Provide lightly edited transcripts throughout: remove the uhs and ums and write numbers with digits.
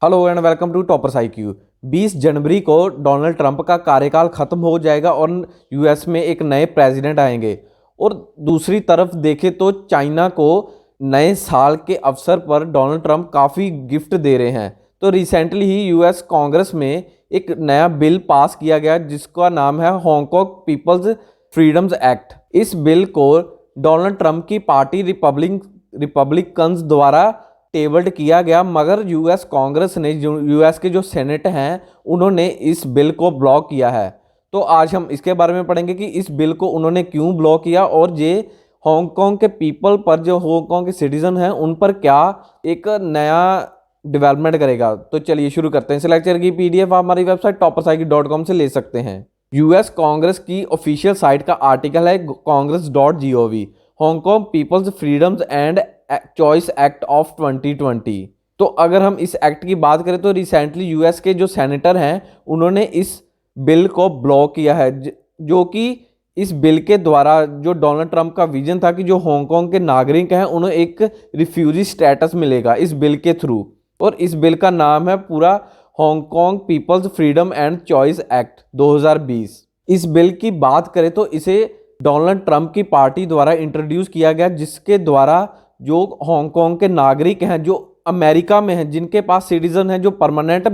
Hello and welcome to toppers IQ। 20 जनवरी को Donald Trump का कार्यकाल खत्म हो जाएगा और यूएस में एक नए प्रेसिडेंट आएंगे। और दूसरी तरफ देखें तो चाइना को नए साल के अवसर पर डोनाल्ड ट्रंप काफ़ी गिफ्ट दे रहे हैं। तो रिसेंटली ही यूएस कांग्रेस में एक नया बिल पास किया गया जिसका नाम है हांगकांग पीपल्स फ्रीडम्स एक्ट। इस बिल को डोनाल्ड ट्रंप की पार्टी रिपब्लिकन्स द्वारा टेबल्ड किया गया, मगर यूएस कांग्रेस ने यूएस के जो सेनेट हैं उन्होंने इस बिल को ब्लॉक किया है। तो आज हम इसके बारे में पढ़ेंगे कि इस बिल को उन्होंने क्यों ब्लॉक किया और ये हांगकांग के पीपल पर, जो हांगकांग के सिटीजन हैं, उन पर क्या एक नया डेवलपमेंट करेगा। तो चलिए शुरू करते हैं। इस लेक्चर की PDF आप हमारी वेबसाइट toppersiq.com से ले सकते हैं। यूएस कांग्रेस की ऑफिशियल साइट का आर्टिकल है congress.gov, Hong Kong people's freedoms and choice act of 2020। तो अगर हम इस एक्ट की बात करें तो रिसेंटली यूएस के जो सेनेटर हैं उन्होंने इस बिल को ब्लॉक किया है, जो कि इस बिल के द्वारा जो डोनाल्ड ट्रंप का विजन था कि जो हांगकांग के नागरिक हैं उन्हें एक रिफ्यूजी स्टेटस मिलेगा इस बिल के थ्रू। और इस बिल का नाम है पूरा Hong Kong people's freedom and choice act 2020। इस बिल की बात करें तो इसे डोनाल्ड ट्रंप की पार्टी द्वारा इंट्रोड्यूस किया गया, जिसके द्वारा जो हांगकांग के नागरिक हैं जो अमेरिका में हैं, जिनके पास सिटीजन हैं, जो परमानेंट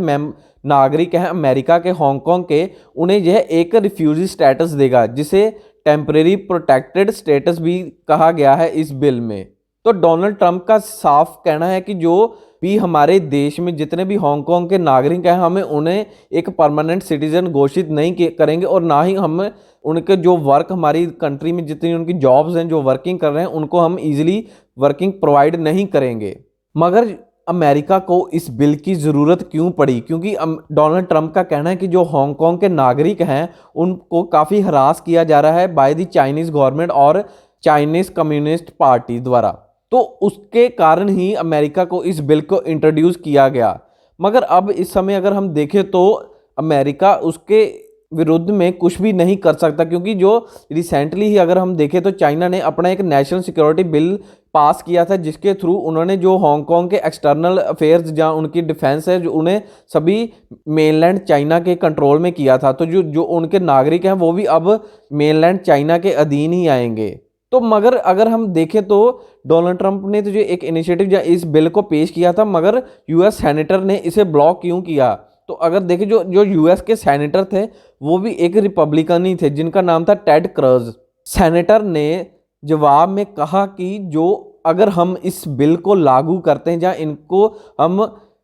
नागरिक हैं अमेरिका के हांगकांग के, उन्हें यह एक रिफ्यूजी स्टेटस देगा, जिसे टेम्परेरी प्रोटेक्टेड स्टेटस भी कहा गया है इस बिल में। तो डोनाल्ड ट्रंप का साफ कहना है कि जो भी हमारे देश में जितने भी हांगकांग के नागरिक हैं, हमें उन्हें एक परमानेंट सिटीजन घोषित नहीं करेंगे और ना ही हम उनके जो वर्क, हमारी कंट्री में जितनी उनकी जॉब्स हैं, जो वर्किंग कर रहे हैं, उनको हम इजीली वर्किंग प्रोवाइड नहीं करेंगे। मगर अमेरिका को इस बिल की ज़रूरत क्यों पड़ी? क्योंकि डोनाल्ड ट्रंप का कहना है कि जो हांगकांग के नागरिक हैं उनको काफ़ी हरास किया जा रहा है बाय द चाइनीज़ गवर्नमेंट और चाइनीज़ कम्युनिस्ट पार्टी द्वारा। तो उसके कारण ही अमेरिका को इस बिल को इंट्रोड्यूस किया गया। मगर अब इस समय अगर हम देखें तो अमेरिका उसके विरुद्ध में कुछ भी नहीं कर सकता, क्योंकि जो रिसेंटली ही अगर हम देखें तो चाइना ने अपना एक नेशनल सिक्योरिटी बिल पास किया था, जिसके थ्रू उन्होंने जो हांगकांग के एक्सटर्नल अफेयर्स, जहाँ उनकी डिफेंस है, जो उन्हें सभी मेनलैंड चाइना के कंट्रोल में किया था। तो जो उनके नागरिक हैं वो भी अब मेनलैंड चाइना के अधीन ही आएंगे। तो मगर अगर हम देखें तो डोनाल्ड ट्रंप ने तो जो एक इनिशिएटिव या इस बिल को पेश किया था, मगर यूएस सेनेटर ने इसे ब्लॉक क्यों किया? तो अगर देखें जो यूएस के सेनेटर थे वो भी एक रिपब्लिकन ही थे, जिनका नाम था टेड क्रज। सेनेटर ने जवाब में कहा कि जो अगर हम इस बिल को लागू करते हैं, जहाँ इनको हम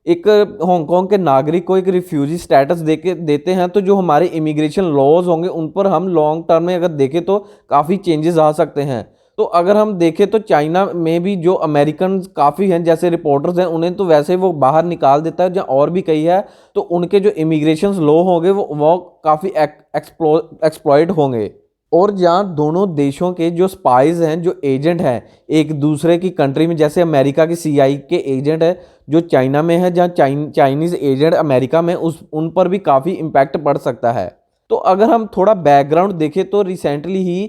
एक हांगकांग के नागरिक को एक रिफ्यूजी स्टेटस देते हैं, तो जो हमारे इमिग्रेशन लॉज होंगे उन पर हम लॉन्ग टर्म में अगर देखें तो काफ़ी चेंजेस आ सकते हैं। तो अगर हम देखें तो चाइना में भी जो अमेरिकन काफ़ी हैं, जैसे रिपोर्टर्स हैं, उन्हें तो वैसे वो बाहर निकाल देता है, जहाँ और भी कई है तो उनके जो इमिग्रेशन लॉ होंगे वो काफ़ी एक्सप्लॉइट होंगे। और जहाँ दोनों देशों के जो स्पाइज हैं, जो एजेंट हैं एक दूसरे की कंट्री में, जैसे अमेरिका की CIA के एजेंट है जो चाइना में है, जहाँ चाइनीज़ एजेंट अमेरिका में, उन पर भी काफ़ी इम्पैक्ट पड़ सकता है। तो अगर हम थोड़ा बैकग्राउंड देखें तो रिसेंटली ही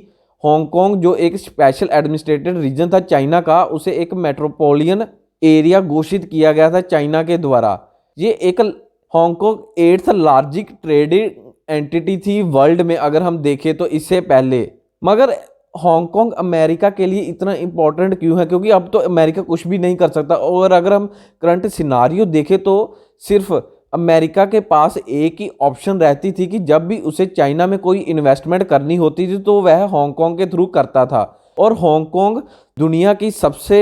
हांगकांग जो एक स्पेशल एडमिनिस्ट्रेटेड रीजन था चाइना का, उसे एक मेट्रोपोलियन एरिया घोषित किया गया था चाइना के द्वारा। ये एक Hong Kong 8th largest traded entity थी वर्ल्ड में अगर हम देखें तो इससे पहले। मगर हांगकांग अमेरिका के लिए इतना इंपॉर्टेंट क्यों है? क्योंकि अब तो अमेरिका कुछ भी नहीं कर सकता। और अगर हम करंट सिनारियो देखें तो सिर्फ अमेरिका के पास एक ही ऑप्शन रहती थी कि जब भी उसे चाइना में कोई इन्वेस्टमेंट करनी होती थी तो वह हांगकांग के थ्रू करता था। और हांगकांग दुनिया की सबसे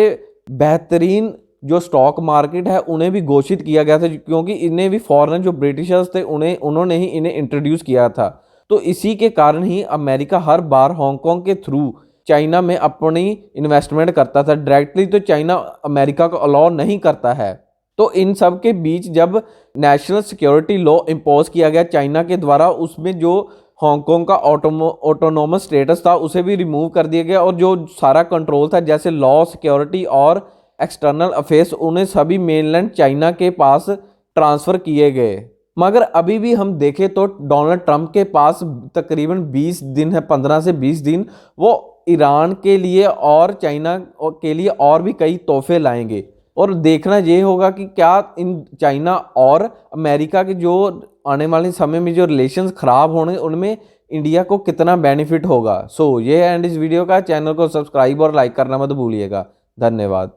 बेहतरीन जो स्टॉक मार्केट है उन्हें भी घोषित किया गया था, क्योंकि इन्हें भी फॉरेन जो ब्रिटिशर्स थे उन्होंने ही इन्हें इंट्रोड्यूस किया था। तो इसी के कारण ही अमेरिका हर बार हांगकांग के थ्रू चाइना में अपनी इन्वेस्टमेंट करता था। डायरेक्टली तो चाइना अमेरिका को अलाउ नहीं करता है। तो इन सब के बीच जब नेशनल सिक्योरिटी लॉ इम्पोज किया गया चाइना के द्वारा, उसमें जो हांगकांग का ऑटोनोमस स्टेटस था उसे भी रिमूव कर दिया गया, और जो सारा कंट्रोल था जैसे लॉ, सिक्योरिटी और एक्सटर्नल अफेयर्स, उन्हें सभी मेनलैंड चाइना के पास ट्रांसफ़र किए गए। मगर अभी भी हम देखें तो डोनाल्ड ट्रंप के पास तकरीबन 20 दिन है, 15 से 20 दिन, वो ईरान के लिए और चाइना के लिए और भी कई तोहफे लाएंगे। और देखना ये होगा कि क्या इन चाइना और अमेरिका के जो आने वाले समय में जो रिलेशंस ख़राब होने उनमें इंडिया को कितना बेनिफिट होगा। सो ये है एंड इस वीडियो का। चैनल को सब्सक्राइब और लाइक करना मत भूलिएगा। धन्यवाद।